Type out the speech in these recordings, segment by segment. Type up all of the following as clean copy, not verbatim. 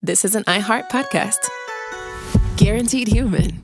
this is an iHeart podcast. Guaranteed human.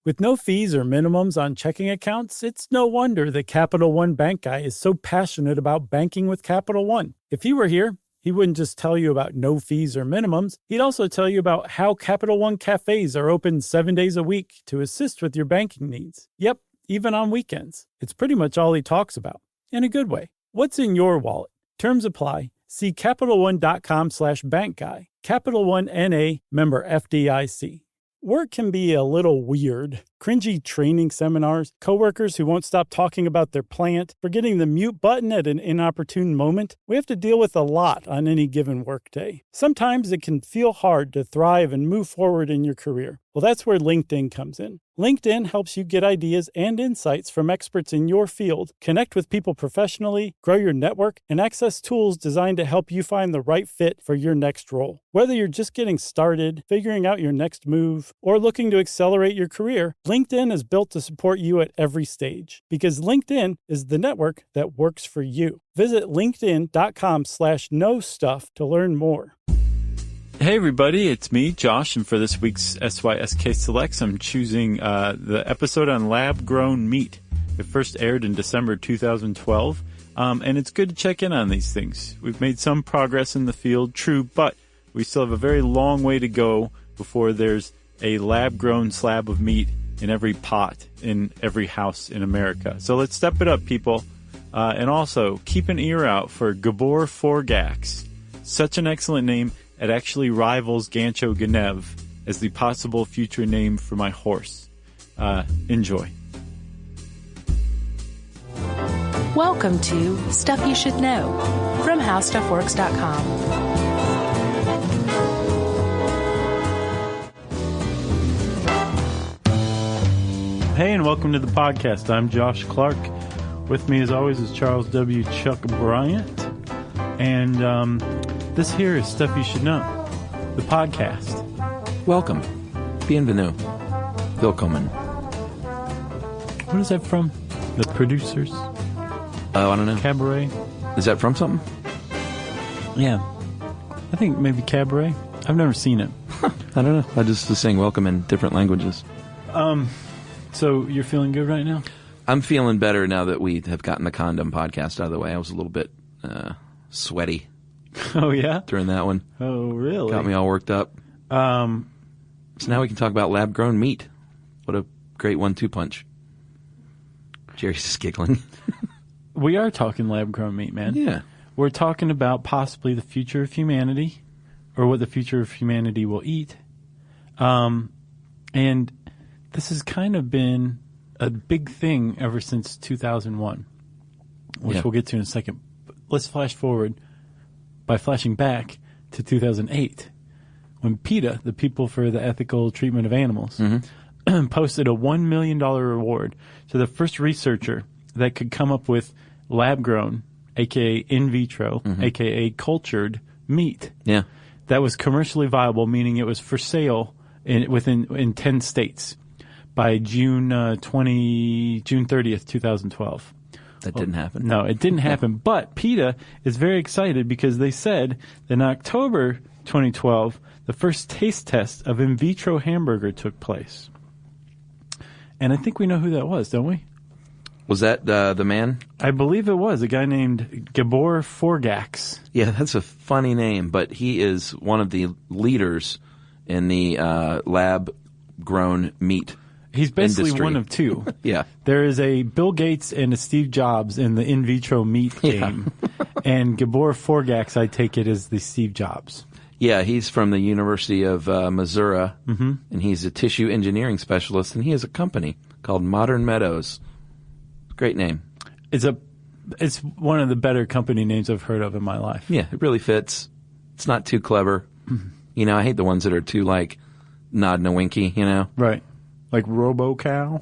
With no fees or minimums on checking accounts, it's no wonder that Capital One Bank Guy is so passionate about banking with Capital One. If he were here, he wouldn't just tell you about no fees or minimums. He'd also tell you about how Capital One cafes are open 7 days a week to assist with your banking needs. Yep, even on weekends. It's pretty much all he talks about, in a good way. What's in your wallet? Terms apply. See CapitalOne.com/bankguy. Capital One N.A., member FDIC. Work can be a little weird. Cringy training seminars, coworkers who won't stop talking about their plant, forgetting the mute button at an inopportune moment. We have to deal with a lot on any given workday. Sometimes it can feel hard to thrive and move forward in your career. Well, that's where LinkedIn comes in. LinkedIn helps you get ideas and insights from experts in your field, connect with people professionally, grow your network, and access tools designed to help you find the right fit for your next role. Whether you're just getting started, figuring out your next move, or looking to accelerate your career, LinkedIn is built to support you at every stage, because LinkedIn is the network that works for you. Visit linkedin.com/knowstuff to learn more. Hey everybody, it's me, Josh, and for this week's SYSK Selects, I'm choosing the episode on lab-grown meat. It first aired in December 2012, and it's good to check in on these things. We've made some progress in the field, true, but we still have a very long way to go before there's a lab-grown slab of meat in every pot in every house in America. So let's step it up, people. And also, keep an ear out for Gabor Forgax. Such an excellent name. It actually rivals Gancho Ganev as the possible future name for my horse. Enjoy. Welcome to Stuff You Should Know from HowStuffWorks.com. Hey, and welcome to the podcast. I'm Josh Clark. With me, as always, is Charles W. Chuck Bryant. And this here is Stuff You Should Know, the podcast. Welcome. Bienvenue. Willkommen. What is that from? The producers? Oh, I don't know. Cabaret? Is that from something? Yeah. I think maybe Cabaret. I've never seen it. I don't know. I just was saying welcome in different languages. So you're feeling good right now? I'm feeling better now that we have gotten the condom podcast out of the way. I was a little bit sweaty. Oh, yeah? During that one. Oh, really? Got me all worked up. So now we can talk about lab-grown meat. What a great 1-2 punch. Jerry's just giggling. We are talking lab-grown meat, man. Yeah. We're talking about possibly the future of humanity, or what the future of humanity will eat. And this has kind of been a big thing ever since 2001, which we'll get to in a second. Let's flash forward by flashing back to 2008, when PETA, the People for the Ethical Treatment of Animals, posted a $1 million reward to the first researcher that could come up with lab-grown, a.k.a. in vitro, a.k.a. cultured meat. Yeah. That was commercially viable, meaning it was for sale in 10 states by June 30th, 2012. That didn't happen. No, it didn't happen. But PETA is very excited because they said that in October 2012, the first taste test of in vitro hamburger took place. And I think we know who that was, don't we? Was that the man? I believe it was a guy named Gabor Forgax. Yeah, that's a funny name, but he is one of the leaders in the lab-grown meat He's basically industry. one of two. Yeah. There is a Bill Gates and a Steve Jobs in the in vitro meat game. And Gabor Forgax, I take it, is the Steve Jobs. Yeah, he's from the University of Missouri, and he's a tissue engineering specialist, and he has a company called Modern Meadows. Great name. It's one of the better company names I've heard of in my life. Yeah, it really fits. It's not too clever. You know, I hate the ones that are too, like, nod and a winky, you know? Right. Like Robo-Cow?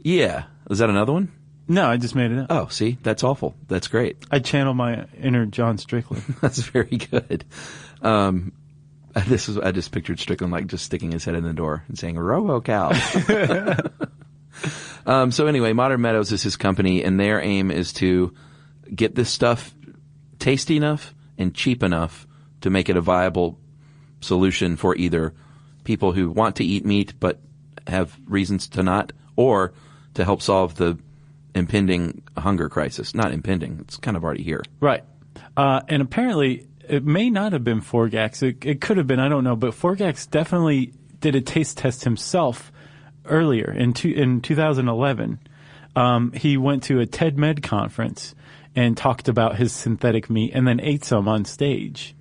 Yeah. Is that another one? No, I just made it up. Oh, see? That's awful. That's great. I channel my inner John Strickland. That's very good. I just pictured Strickland, like, just sticking his head in the door and saying, Robo-Cow. So anyway, Modern Meadows is his company, and their aim is to get this stuff tasty enough and cheap enough to make it a viable solution for either people who want to eat meat but have reasons to not, or to help solve the impending hunger crisis. Not impending. It's kind of already here. Right. And apparently it may not have been Forgax. It could have been. I don't know. But Forgax definitely did a taste test himself earlier in 2011. He went to a TED Med conference and talked about his synthetic meat and then ate some on stage.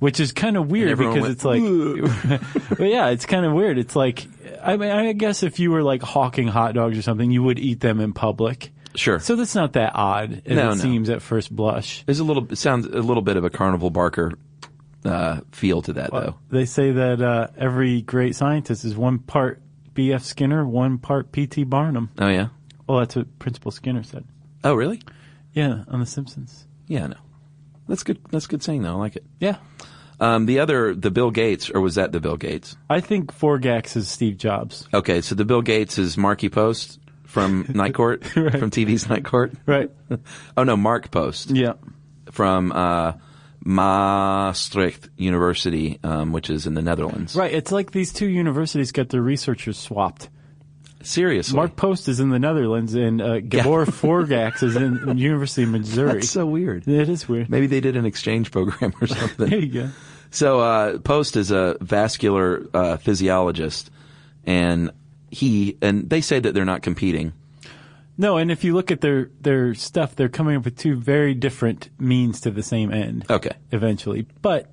Which is kind of weird because it's like, well, yeah, it's kind of weird. It's like, I mean, I guess if you were like hawking hot dogs or something, you would eat them in public. Sure. So that's not that odd as it seems at first blush. It sounds a little bit of a Carnival Barker feel to that, though. They say that every great scientist is one part B.F. Skinner, one part P.T. Barnum. Oh, yeah? Well, that's what Principal Skinner said. Oh, really? Yeah, on The Simpsons. Yeah, no. That's good. That's a good saying, though. I like it. Yeah. The Bill Gates, or was that the Bill Gates? I think Forgax is Steve Jobs. Okay, so the Bill Gates is Marky Post from Night Court, Right. from TV's Night Court? Right. Oh, no, Mark Post. Yeah. From Maastricht University, which is in the Netherlands. Right. It's like these two universities got their researchers swapped. Seriously. Mark Post is in the Netherlands, and Gabor Forgax is in University of Missouri. That's so weird. It is weird. Maybe they did an exchange program or something. There you go. So Post is a vascular physiologist, and they say that they're not competing. No, and if you look at their stuff, they're coming up with two very different means to the same end. Okay. Eventually. But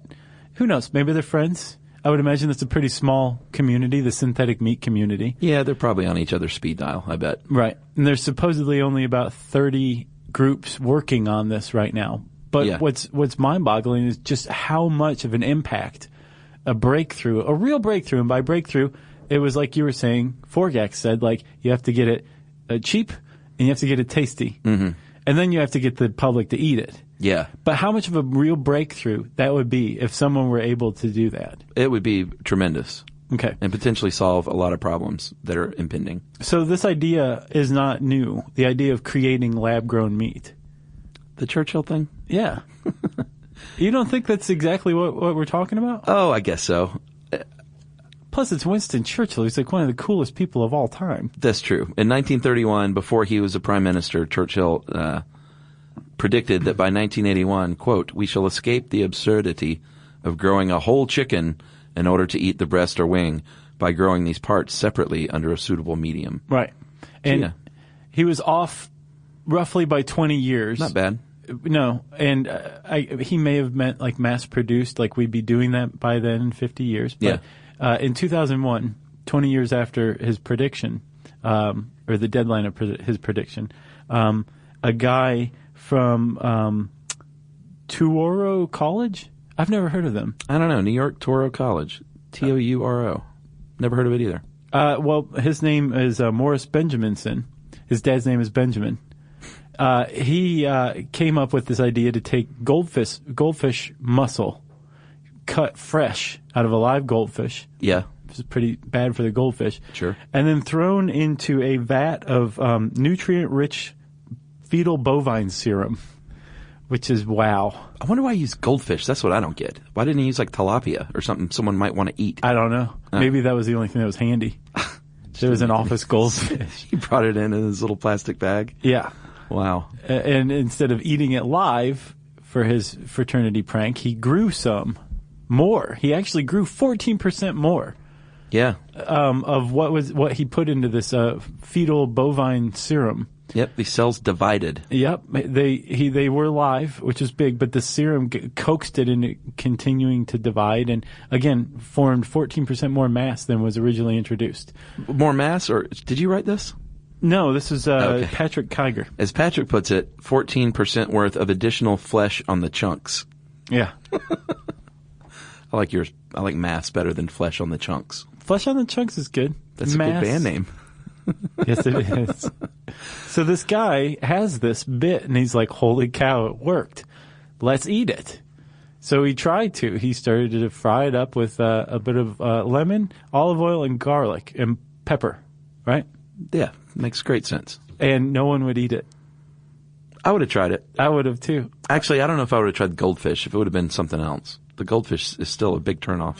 who knows? Maybe they're friends. I would imagine it's a pretty small community, the synthetic meat community. Yeah, they're probably on each other's speed dial, I bet. Right. And there's supposedly only about 30 groups working on this right now. But Yeah. what's mind-boggling is just how much of an impact a real breakthrough, and by breakthrough, it was like you were saying, Forgax said, like, you have to get it cheap and you have to get it tasty. Mm-hmm. And then you have to get the public to eat it. Yeah. But how much of a real breakthrough that would be if someone were able to do that? It would be tremendous. Okay. And potentially solve a lot of problems that are impending. So this idea is not new, the idea of creating lab-grown meat. The Churchill thing? Yeah. You don't think that's exactly what we're talking about? Oh, I guess so. Plus, it's Winston Churchill. He's like one of the coolest people of all time. That's true. In 1931, before he was a prime minister, Churchill predicted that by 1981, quote, "We shall escape the absurdity of growing a whole chicken in order to eat the breast or wing by growing these parts separately under a suitable medium." Right. And yeah. he was off roughly by 20 years. Not bad. No. And he may have meant like mass-produced, like we'd be doing that by then in 50 years. But in 2001, 20 years after his prediction, or the deadline of his prediction, a guy from Touro College? I've never heard of them. I don't know. New York Touro College. Touro. Never heard of it either. Well, his name is Morris Benjaminson. His dad's name is Benjamin. He came up with this idea to take goldfish muscle, cut fresh out of a live goldfish. Yeah. This is pretty bad for the goldfish. Sure. And then thrown into a vat of nutrient-rich fetal bovine serum, which is wow. I wonder why he used goldfish. That's what I don't get. Why didn't he use like tilapia or something someone might want to eat? I don't know. Maybe that was the only thing that was handy. There was an office goldfish. He brought it in his little plastic bag. Yeah. Wow. And instead of eating it live for his fraternity prank, he grew some more. He actually grew 14% more. Yeah. Of what he put into this fetal bovine serum. Yep, the cells divided. Yep, they were live, which is big, but the serum coaxed it into continuing to divide, and again formed 14% more mass than was originally introduced. More mass, or did you write this? No, this is Patrick Kiger. As Patrick puts it, 14% worth of additional flesh on the chunks. Yeah, I like yours. I like mass better than flesh on the chunks. Flesh on the chunks is good. That's mass. A good band name. Yes, it is. So this guy has this bit, and he's like, holy cow, it worked. Let's eat it. So he tried to. He started to fry it up with a bit of lemon, olive oil, and garlic, and pepper, right? Yeah, makes great sense. And no one would eat it. I would have tried it. I would have, too. Actually, I don't know if I would have tried goldfish, if it would have been something else. the goldfish is still a big turnoff.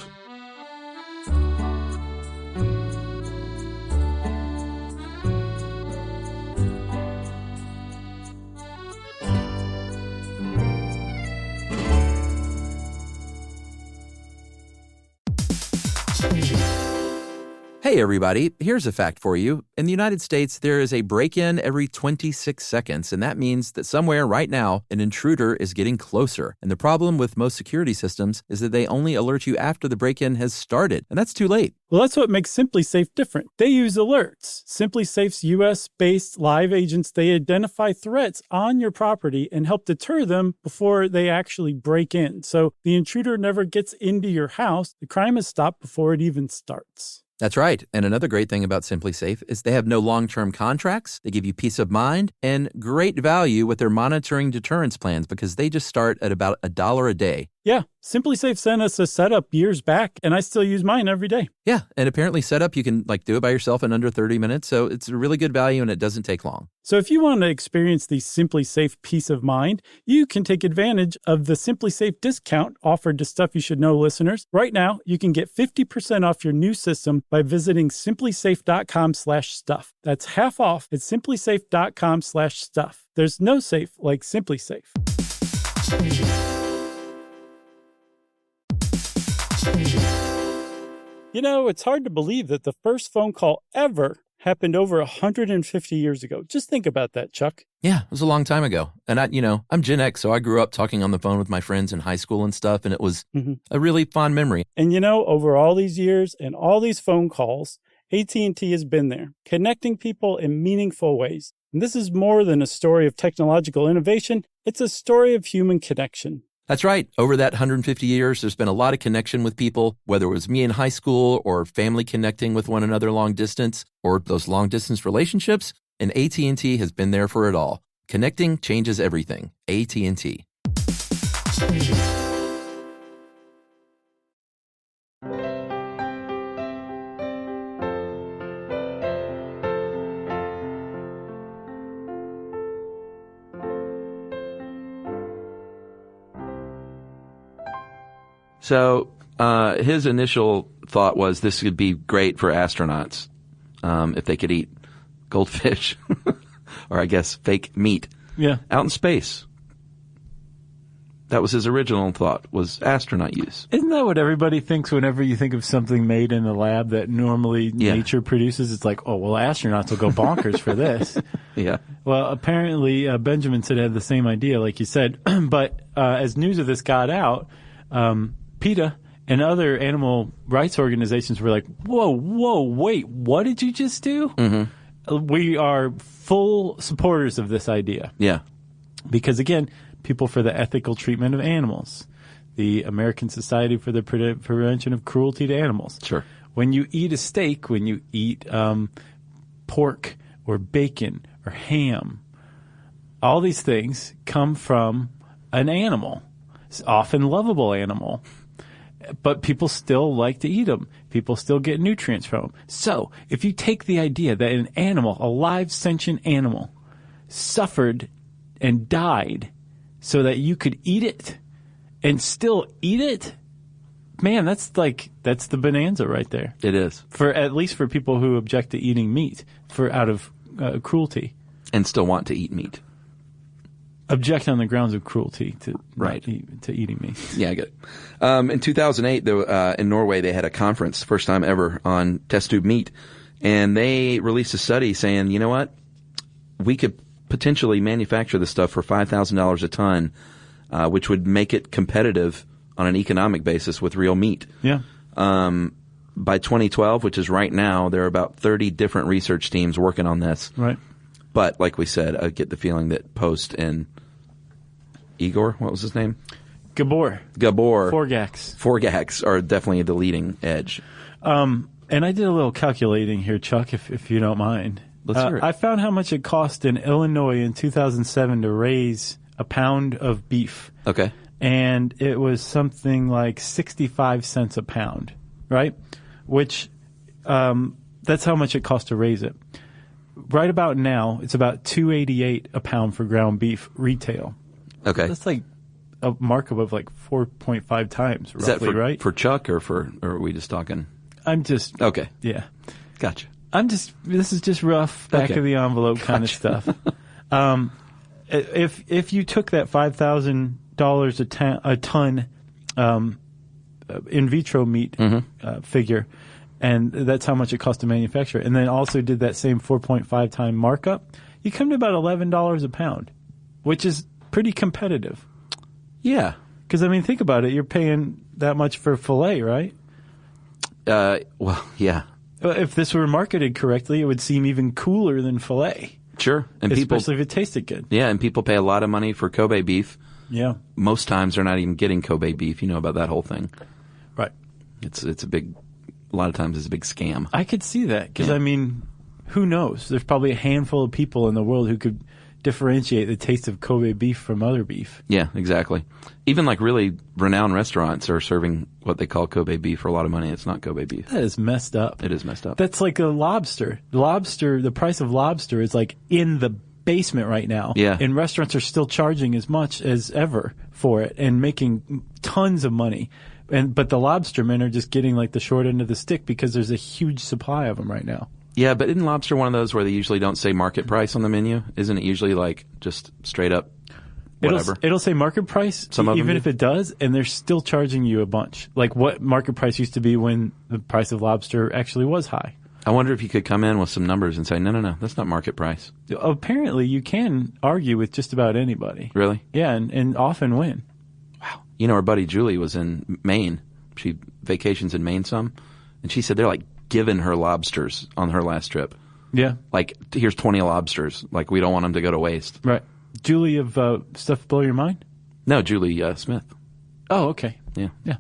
Hey everybody, here's a fact for you. In the United States, there is a break-in every 26 seconds, and that means that somewhere right now, an intruder is getting closer. And the problem with most security systems is that they only alert you after the break-in has started, and that's too late. Well, that's what makes SimpliSafe different. They use alerts. SimpliSafe's US-based live agents, they identify threats on your property and help deter them before they actually break in. So the intruder never gets into your house. The crime is stopped before it even starts. That's right. And another great thing about SimpliSafe is they have no long-term contracts. They give you peace of mind and great value with their monitoring deterrence plans because they just start at about $1 a day. Yeah, SimpliSafe sent us a setup years back, and I still use mine every day. Yeah, and apparently setup, you can do it by yourself in under 30 minutes, so it's a really good value and it doesn't take long. So if you want to experience the SimpliSafe peace of mind, you can take advantage of the SimpliSafe discount offered to Stuff You Should Know listeners. Right now, you can get 50% off your new system by visiting simplisafe.com/stuff. That's half off at simplisafe.com/stuff. There's no safe like SimpliSafe. You know, it's hard to believe that the first phone call ever happened over 150 years ago. Just think about that, Chuck. Yeah, it was a long time ago. And I'm Gen X, so I grew up talking on the phone with my friends in high school and stuff, and it was a really fond memory. And over all these years and all these phone calls, AT&T has been there, connecting people in meaningful ways. And this is more than a story of technological innovation. It's a story of human connection. That's right. Over that 150 years, there's been a lot of connection with people, whether it was me in high school or family connecting with one another long distance or those long distance relationships. And AT&T has been there for it all. Connecting changes everything. AT&T. So his initial thought was this would be great for astronauts if they could eat goldfish or I guess fake meat out in space. That was his original thought, was astronaut use. Isn't that what everybody thinks whenever you think of something made in the lab that normally nature produces? It's like, oh, well, astronauts will go bonkers for this. Yeah. Well, apparently Benjamin said had the same idea, like you said. But as news of this got out, PETA and other animal rights organizations were like, whoa, wait, what did you just do? Mm-hmm. We are full supporters of this idea. Yeah. Because, again, people for the ethical treatment of animals, the American Society for the Prevention of Cruelty to Animals. Sure. When you eat a steak, when you eat pork or bacon or ham, all these things come from an animal. It's often lovable animal. But people still like to eat them. People still get nutrients from them. So if you take the idea that an animal, a live sentient animal, suffered and died so that you could eat it and still eat it, man, that's the bonanza right there. It is. At least for people who object to eating meat out of cruelty. And still want to eat meat. Object on the grounds of cruelty to eating meat. Yeah, I get it. In 2008, in Norway, they had a conference, first time ever, on test tube meat. And they released a study saying, you know what? We could potentially manufacture this stuff for $5,000 a ton, which would make it competitive on an economic basis with real meat. Yeah. By 2012, which is right now, there are about 30 different research teams working on this. Right. But like we said, I get the feeling that Post and Igor, what was his name? Gabor. Forgax are definitely the leading edge. And I did a little calculating here, Chuck, if you don't mind. Let's hear it. I found how much it cost in Illinois in 2007 to raise a pound of beef. Okay. And it was something like 65 cents a pound, right? Which, that's how much it cost to raise it. Right about now, it's about $2.88 a pound for ground beef retail. Okay. That's like a markup of like 4.5 times, roughly, Is that right? for Chuck or are we just talking? I'm just Okay. Yeah. Gotcha. This is just rough back of the envelope kind of stuff. If you took that $5,000 a ton in vitro meat figure, and that's how much it cost to manufacture, and then also did that same 4.5 time markup, you come to about $11 a pound, which is pretty competitive. Yeah. Because, I mean, think about it. You're paying that much for filet, right? Well, yeah. If this were marketed correctly, it would seem even cooler than filet. Sure. And especially if it tasted good. Yeah, and people pay a lot of money for Kobe beef. Yeah. Most times they're not even getting Kobe beef. You know about that whole thing. Right. A lot of times it's a big scam. I could see that because, Yeah. I mean, who knows? There's probably a handful of people in the world who could differentiate the taste of Kobe beef from other beef. Yeah, exactly. Even like really renowned restaurants are serving what they call Kobe beef for a lot of money. It's not Kobe beef. That is messed up. It is messed up. That's like a lobster. The price of lobster is like in the basement right now. Yeah. And restaurants are still charging as much as ever for it and making tons of money. But the lobstermen are just getting like the short end of the stick because there's a huge supply of them right now. Yeah, but isn't lobster one of those where they usually don't say market price on the menu? Isn't it usually like just straight up whatever? It'll say market price, Some of them even do. if it does, and they're still charging you a bunch. Like what market price used to be when the price of lobster actually was high. I wonder if you could come in with some numbers and say, no, that's not market price. Apparently, you can argue with just about anybody. Really? Yeah, and often win. Wow. You know, our buddy Julie was in Maine. She vacations in Maine some, and she said they're like giving her lobsters on her last trip. Yeah. Like, here's 20 lobsters. Like, we don't want them to go to waste. Right. Julie of Stuff Blow Your Mind? No, Julie Smith. Oh, okay. Yeah. Yeah.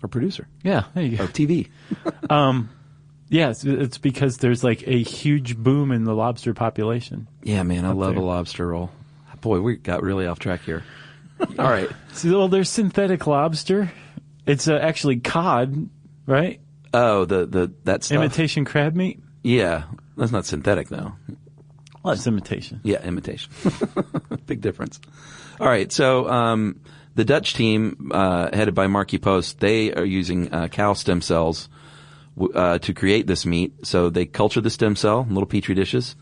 Our producer. Yeah, there you go. Of TV. Yeah, it's because there's like a huge boom in the lobster population. Yeah, man, I love there. a lobster roll. Boy, we got really off track here. All right. So, well, there's synthetic lobster. It's actually cod, right? Oh, that stuff. Imitation crab meat? Yeah. That's not synthetic, though. Well, it's imitation. Yeah, imitation. Big difference. All right. So the Dutch team, headed by Markie Post, they are using cow stem cells to create this meat. So they culture the stem cell in little petri dishes,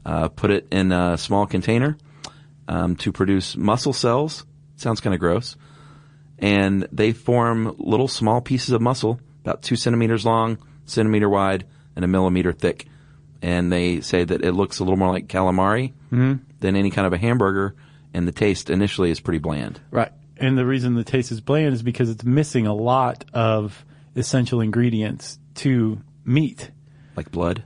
put it in a small container to produce muscle cells. Sounds kind of gross. And they form little small pieces of muscle, about 2 centimeters long, centimeter wide, and 1 millimeter thick. And they say that it looks a little more like calamari than any kind of a hamburger, and the taste initially is pretty bland. Right. And the reason the taste is bland is because it's missing a lot of essential ingredients to meat. Like blood?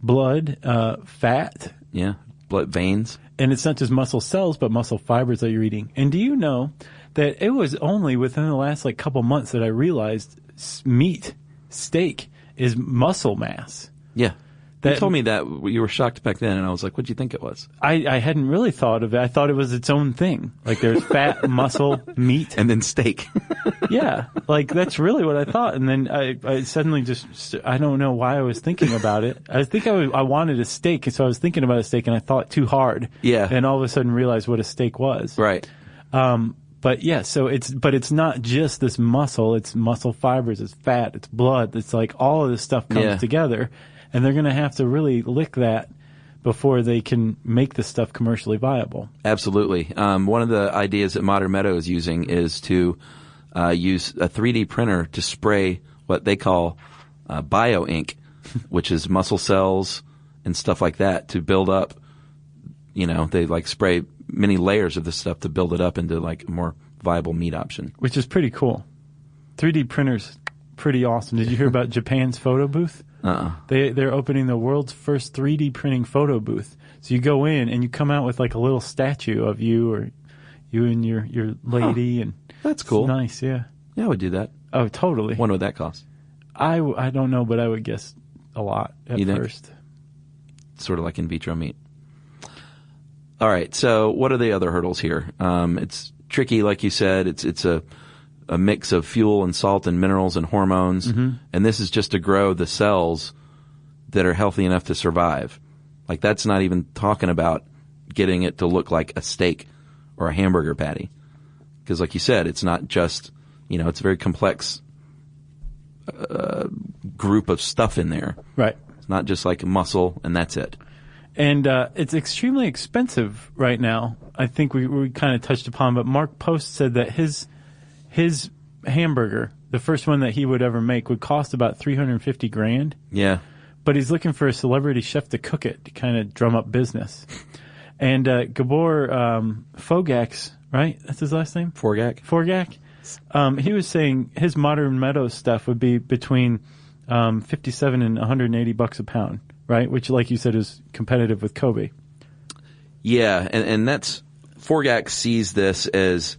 Blood, fat. Yeah. Blood veins. And it's not just muscle cells, but muscle fibers that you're eating. And do you know that it was only within the last like couple months that I realized meat, steak, is muscle mass. Yeah. You told me that. You were shocked back then, and I was like, what'd you think it was? I hadn't really thought of it. I thought it was its own thing. Like there's fat, muscle, meat. And then steak. Yeah. Like that's really what I thought. And then I suddenly just, I don't know why I was thinking about it. I think I wanted a steak, and so I was thinking about a steak, and I thought too hard. Yeah. And all of a sudden realized what a steak was. Right. But yeah, so it's not just this muscle, it's muscle fibers, it's fat, it's blood, it's like all of this stuff comes together, and they're going to have to really lick that before they can make this stuff commercially viable. Absolutely. One of the ideas that Modern Meadow is using is to use a 3D printer to spray what they call bio ink, which is muscle cells and stuff like that to build up, they like spray many layers of this stuff to build it up into like a more viable meat option. Which is pretty cool. 3D printers, pretty awesome. Did you hear about Japan's photo booth? They're opening the world's first 3D printing photo booth. So you go in and you come out with like a little statue of you or you and your lady. And that's cool. It's nice, yeah. Yeah, I would do that. Oh, totally. What would that cost? I don't know, but I would guess a lot at first. Sort of like in vitro meat. All right. So what are the other hurdles here? It's tricky, like you said. It's a mix of fuel and salt and minerals and hormones. And this is just to grow the cells that are healthy enough to survive. Like that's not even talking about getting it to look like a steak or a hamburger patty. Because like you said, it's not just, it's a very complex group of stuff in there. Right. It's not just like muscle and that's it. And it's extremely expensive right now. I think we kind of touched upon, but Mark Post said that his hamburger, the first one that he would ever make, would cost about $350,000. Yeah. But he's looking for a celebrity chef to cook it to kind of drum up business. And Gabor Fogak's, right? That's his last name? Forgak. He was saying his Modern Meadows stuff would be between $57 and $180 a pound, right? Which, like you said, is competitive with Kobe. Yeah, and that's Forgak sees this as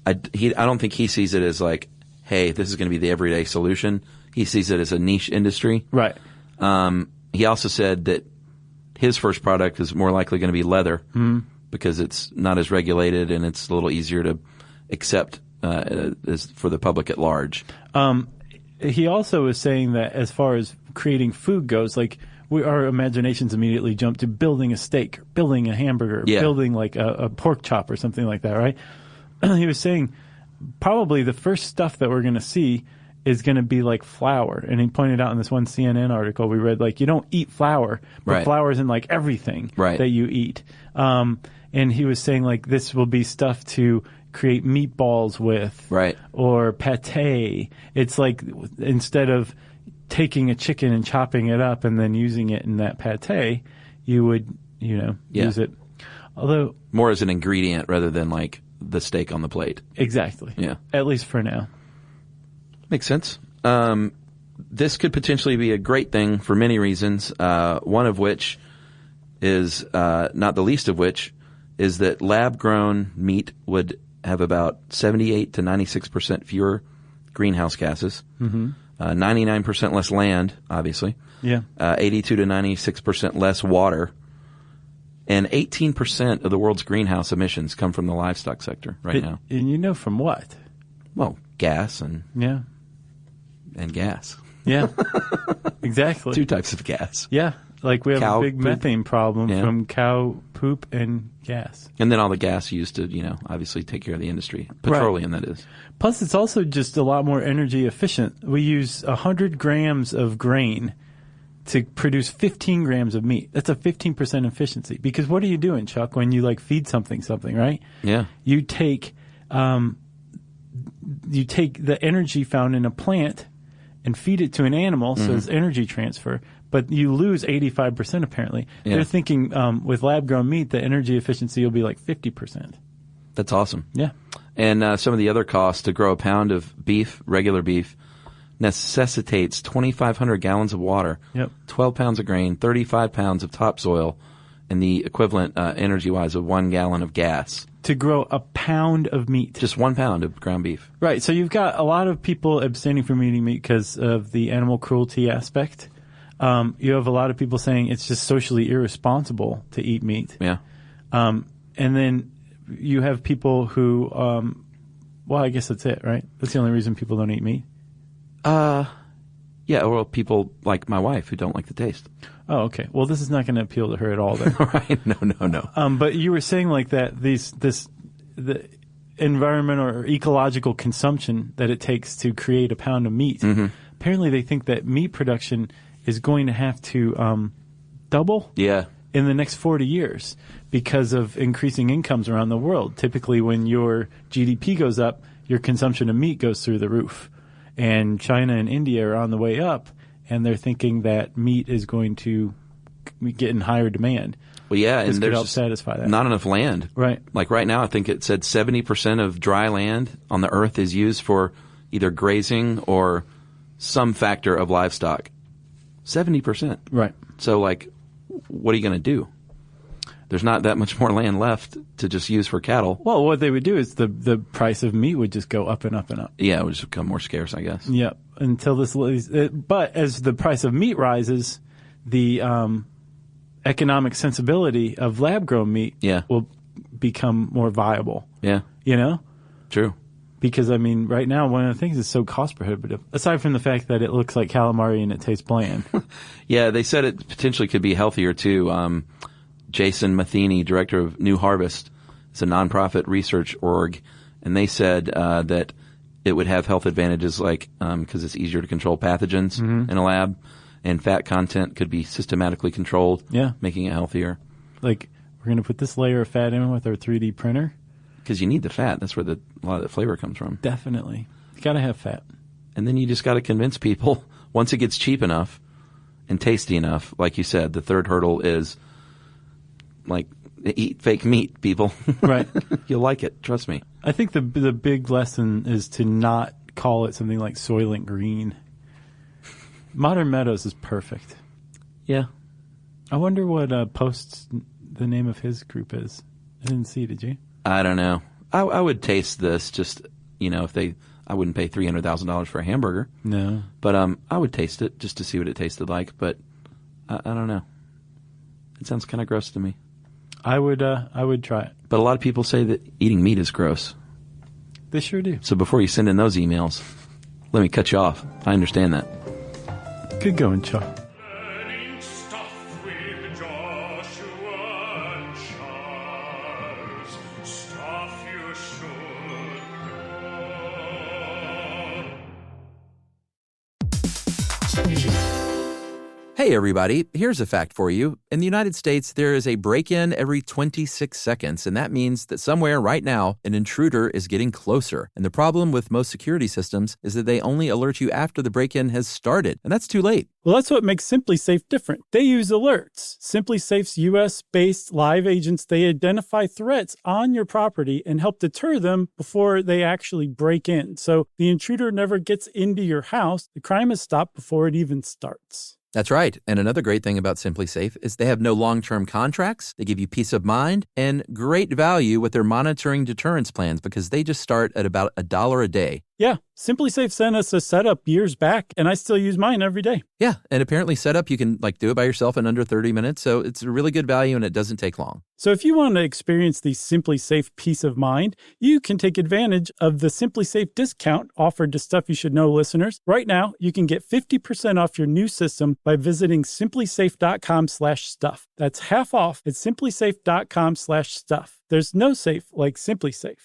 I don't think he sees it as like, hey, this is going to be the everyday solution. He sees it as a niche industry. Right. He also said that his first product is more likely going to be leather because it's not as regulated and it's a little easier to accept as for the public at large. He also is saying that as far as creating food goes, like our imaginations immediately jump to building a steak, building a hamburger, building like a pork chop or something like that, right? He was saying probably the first stuff that we're going to see is going to be like flour. And he pointed out in this one CNN article we read, like, you don't eat flour, but flour is in like everything that you eat. And he was saying like this will be stuff to create meatballs with, or pate. It's like instead of taking a chicken and chopping it up and then using it in that pate, you would, use it. Although more as an ingredient rather than like the steak on the plate. Exactly. Yeah. At least for now. Makes sense. This could potentially be a great thing for many reasons. One of which is, not the least of which, is that lab-grown meat would have about 78 to 96% fewer greenhouse gases, 99% less land, obviously, 82 to 96% less water, and 18% of the world's greenhouse emissions come from the livestock sector now. And from what? Well, gas and gas. Yeah, exactly. Two types of gas. Yeah, like we have Cow a big poop. methane problem from cow poop and gas. And then all the gas used to, obviously take care of the industry. Petroleum, that is. Plus, it's also just a lot more energy efficient. We use 100 grams of grain to produce 15 grams of meat. That's a 15% efficiency. Because what are you doing, Chuck, when you like feed something, right? Yeah. You take the energy found in a plant and feed it to an animal, so it's energy transfer, but you lose 85% apparently. Yeah. They're thinking with lab-grown meat, the energy efficiency will be like 50%. That's awesome. Yeah. And some of the other costs to grow a pound of beef, regular beef, necessitates 2,500 gallons of water, 12 pounds of grain, 35 pounds of topsoil, and the equivalent energy-wise of 1 gallon of gas. To grow a pound of meat. Just 1 pound of ground beef. Right. So you've got a lot of people abstaining from eating meat because of the animal cruelty aspect. You have a lot of people saying it's just socially irresponsible to eat meat. Yeah. And then you have people who, well, I guess that's it, right? That's the only reason people don't eat meat. Yeah, well, people like my wife who don't like the taste. Oh, okay. Well, this is not going to appeal to her at all then. Right? No. But you were saying like that the environmental or ecological consumption that it takes to create a pound of meat. Apparently they think that meat production is going to have to double in the next 40 years because of increasing incomes around the world. Typically when your GDP goes up, your consumption of meat goes through the roof. And China and India are on the way up, and they're thinking that meat is going to get in higher demand. Well, yeah, this and could there's help satisfy that. Not enough land. Right. Like right now, I think it said 70% of dry land on the earth is used for either grazing or some factor of livestock. 70%. Right. So, like, what are you going to do? There's not that much more land left to just use for cattle. Well, what they would do is the price of meat would just go up and up and up. Yeah, it would just become more scarce, I guess. Yep. Until but as the price of meat rises, the economic sensibility of lab-grown meat will become more viable. Yeah. True. Because, I mean, right now, one of the things is so cost prohibitive, aside from the fact that it looks like calamari and it tastes bland. Yeah, they said it potentially could be healthier, too. Jason Matheny, director of New Harvest, it's a nonprofit research org, and they said that it would have health advantages like because it's easier to control pathogens in a lab, and fat content could be systematically controlled, making it healthier. Like, we're going to put this layer of fat in with our 3D printer? Because you need the fat. That's where a lot of the flavor comes from. Definitely. You got to have fat. And then you just got to convince people, once it gets cheap enough and tasty enough, like you said, the third hurdle is, like, eat fake meat, people. Right. You'll like it. Trust me. I think the big lesson is to not call it something like Soylent Green. Modern Meadows is perfect. Yeah. I wonder what Post's the name of his group is. I didn't see, did you? I don't know. I would taste this just, if I wouldn't pay $300,000 for a hamburger. No. But I would taste it just to see what it tasted like. But I don't know. It sounds kind of gross to me. I would try it. But a lot of people say that eating meat is gross. They sure do. So before you send in those emails, let me cut you off. I understand that. Good going, Chuck. Learning stuff with Joshua and Charles. Stuff you should know. Hey, everybody, here's a fact for you. In the United States, there is a break-in every 26 seconds, and that means that somewhere right now, an intruder is getting closer. And the problem with most security systems is that they only alert you after the break-in has started, and that's too late. Well, that's what makes SimpliSafe different. They use alerts. SimpliSafe's U.S.-based live agents, they identify threats on your property and help deter them before they actually break in. So the intruder never gets into your house. The crime is stopped before it even starts. That's right. And another great thing about SimpliSafe is they have no long-term contracts. They give you peace of mind and great value with their monitoring deterrence plans because they just start at about $1 a day. Yeah, SimpliSafe sent us a setup years back, and I still use mine every day. Yeah, and apparently setup, you can do it by yourself in under 30 minutes, so it's a really good value and it doesn't take long. So if you want to experience the SimpliSafe peace of mind, you can take advantage of the SimpliSafe discount offered to Stuff You Should Know listeners. Right now, you can get 50% off your new system by visiting simplisafe.com/stuff. That's half off at simplisafe.com/stuff. There's no safe like SimpliSafe.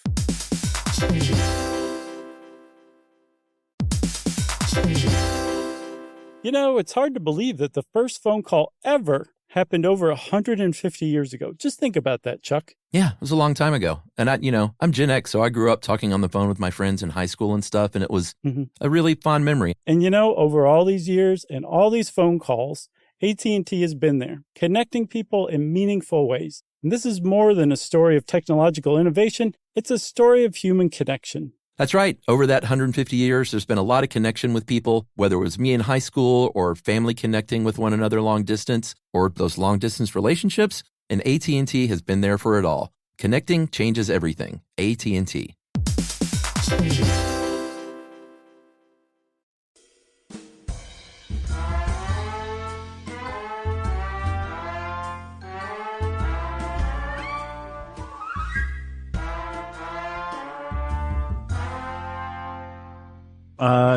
It's hard to believe that the first phone call ever happened over 150 years ago. Just think about that, Chuck. Yeah, it was a long time ago. And I'm Gen X, so I grew up talking on the phone with my friends in high school and stuff, and it was a really fond memory. And over all these years and all these phone calls, AT&T has been there, connecting people in meaningful ways. And this is more than a story of technological innovation. It's a story of human connection. That's right. Over that 150 years, there's been a lot of connection with people, whether it was me in high school or family connecting with one another long distance or those long distance relationships. And AT&T has been there for it all. Connecting changes everything. AT&T.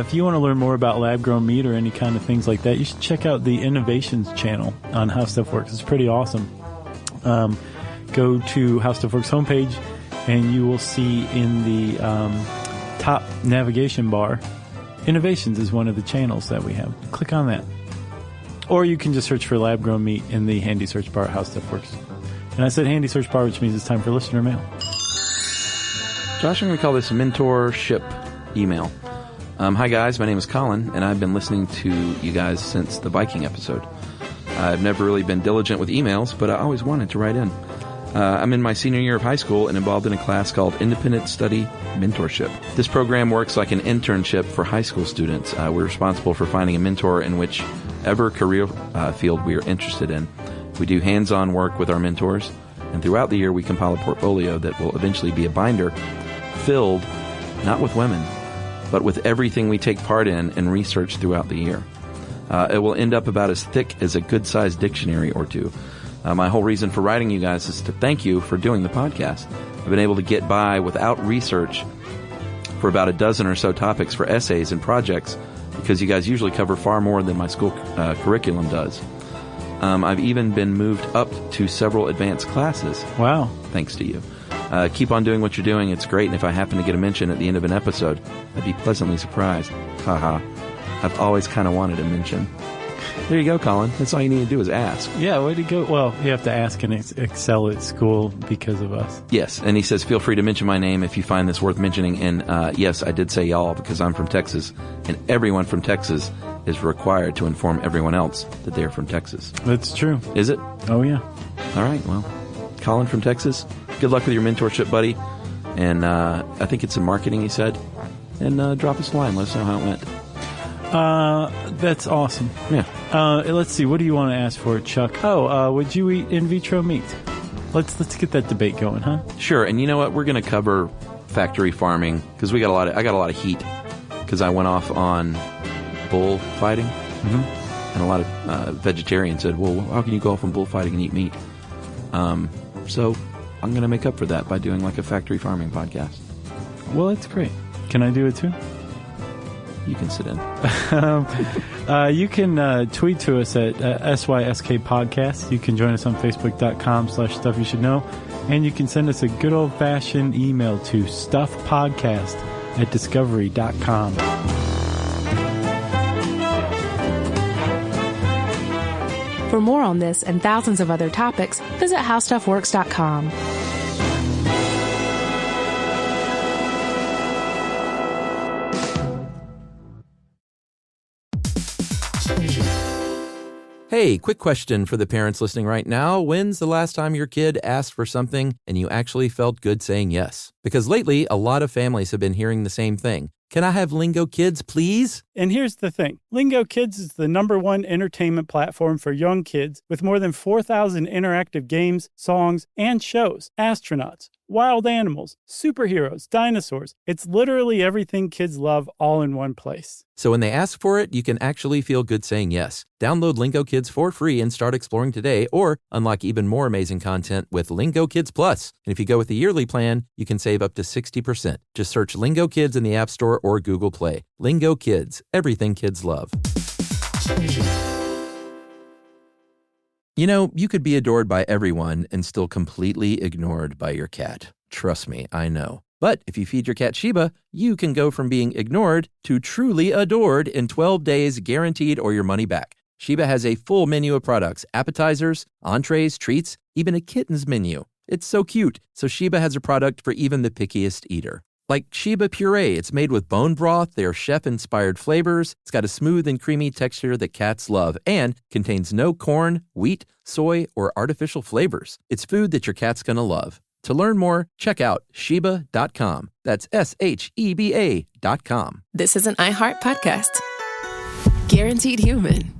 If you want to learn more about lab-grown meat or any kind of things like that, you should check out the Innovations channel on How Stuff Works. It's pretty awesome. Go to How Stuff Works homepage, and you will see in the top navigation bar, Innovations is one of the channels that we have. Click on that. Or you can just search for lab-grown meat in the handy search bar at How Stuff Works. And I said handy search bar, which means it's time for listener mail. Josh, I'm going to call this mentorship email. Hi, guys. My name is Colin, and I've been listening to you guys since the Viking episode. I've never really been diligent with emails, but I always wanted to write in. I'm in my senior year of high school and involved in a class called Independent Study Mentorship. This program works like an internship for high school students. We're responsible for finding a mentor in whichever career field we are interested in. We do hands-on work with our mentors, and throughout the year we compile a portfolio that will eventually be a binder filled not with women, but with everything we take part in and research throughout the year. It will end up about as thick as a good-sized dictionary or two. My whole reason for writing you guys is to thank you for doing the podcast. I've been able to get by without research for about a dozen or so topics for essays and projects because you guys usually cover far more than my school curriculum does. I've even been moved up to several advanced classes. Wow. Thanks to you. Keep on doing what you're doing. It's great. And if I happen to get a mention at the end of an episode, I'd be pleasantly surprised. Haha. I've always kind of wanted a mention. There you go, Colin. That's all you need to do is ask. Yeah, way to go. Well, you have to ask and excel at school because of us. Yes, and he says, feel free to mention my name if you find this worth mentioning. And yes, I did say y'all because I'm from Texas, and everyone from Texas is required to inform everyone else that they are from Texas. That's true. Is it? Oh, yeah. All right, well, Colin from Texas, good luck with your mentorship, buddy. And I think it's in marketing, he said. And drop us a line. Let us know how it went. That's awesome. Yeah. Let's see. What do you want to ask for, Chuck? Would you eat in vitro meat? Let's get that debate going, huh? Sure. And you know what? We're going to cover factory farming because I got a lot of heat because I went off on bullfighting, and a lot of vegetarians said, "Well, how can you go off on bullfighting and eat meat?" So I'm going to make up for that by doing like a factory farming podcast. Well, that's great. Can I do it too? You can sit in. You can tweet to us at SYSK Podcast. You can join us on Facebook.com/Stuff You Should Know. And you can send us a good old-fashioned email to stuffpodcast@discovery.com. For more on this and thousands of other topics, visit howstuffworks.com. Hey, quick question for the parents listening right now. When's the last time your kid asked for something and you actually felt good saying yes? Because lately, a lot of families have been hearing the same thing. Can I have Lingo Kids, please? And here's the thing. Lingo Kids is the #1 entertainment platform for young kids with more than 4,000 interactive games, songs, and shows. Astronauts, wild animals, superheroes, dinosaurs. It's literally everything kids love all in one place. So when they ask for it, you can actually feel good saying yes. Download Lingo Kids for free and start exploring today, or unlock even more amazing content with Lingo Kids Plus. And if you go with the yearly plan, you can save up to 60%. Just search Lingo Kids in the App Store or Google Play. Lingo Kids, everything kids love. You know, you could be adored by everyone and still completely ignored by your cat. Trust me, I know. But if you feed your cat Sheba, you can go from being ignored to truly adored in 12 days, guaranteed, or your money back. Sheba has a full menu of products, appetizers, entrees, treats, even a kitten's menu. It's so cute, so Sheba has a product for even the pickiest eater. Like Sheba Puree, it's made with bone broth, their chef-inspired flavors, it's got a smooth and creamy texture that cats love, and contains no corn, wheat, soy, or artificial flavors. It's food that your cat's gonna love. To learn more, check out Sheba.com. That's SHEBA.com. This is an iHeart podcast. Guaranteed human.